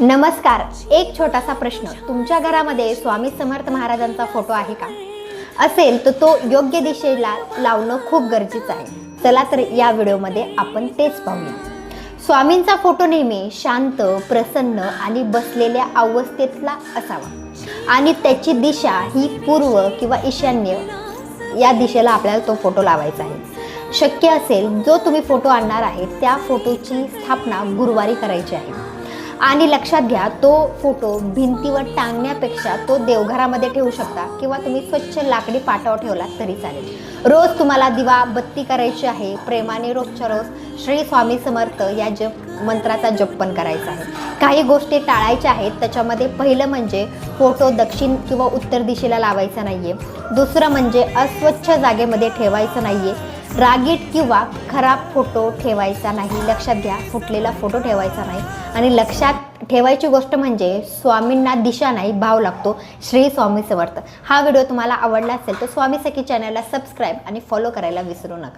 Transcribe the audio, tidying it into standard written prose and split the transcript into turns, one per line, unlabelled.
नमस्कार। एक छोटासा प्रश्न, तुमच्या घरामध्ये स्वामी समर्थ महाराजांचा फोटो आहे का? असेल तर तो योग्य दिशेला लावणं खूप गरजेचं आहे। चला तर या व्हिडिओमध्ये आपण तेच पाहूया। स्वामींचा फोटो नेहमी शांत, प्रसन्न आणि बसलेल्या अवस्थेतला असावा आणि त्याची दिशा ही पूर्व किंवा ईशान्य या दिशेला आपल्याला तो फोटो लावायचा आहे। शक्य असेल जो तुम्ही फोटो आणणार आहे त्या फोटोची स्थापना गुरुवारी करायची आहे। आणि लक्षात घ्या, तो फोटो भिंतीवर टांगण्यापेक्षा तो देवघरामध्ये ठेवू शकता किंवा तुम्ही स्वच्छ लाकडी पाटावर ठेवला तरी चालेल। रोज तुम्हाला दिवा बत्ती करायची आहे। प्रेमाने रोजच्या रोज श्री स्वामी समर्थ या मंत्राचा जप पण करायचा आहे। काही गोष्टी टाळायच्या आहेत। त्याच्यामध्ये पहिलं म्हणजे फोटो दक्षिण किंवा उत्तर दिशेला लावायचा नाहीये। दुसरं म्हणजे अस्वच्छ जागेमध्ये ठेवायचं नाहीये। रागीट किंवा खराब फोटो ठेवायचा नाही। लक्षात घ्या, फुटलेला फोटो ठेवायचा नाही। आणि लक्षात ठेवायची गोष्ट म्हणजे स्वामींना दिशा नाही, भाव लागतो। श्री स्वामी समर्थ। हा व्हिडिओ तुम्हाला आवडला असेल तर स्वामी सखी चॅनलला सबस्क्राईब आणि फॉलो करायला विसरू नका।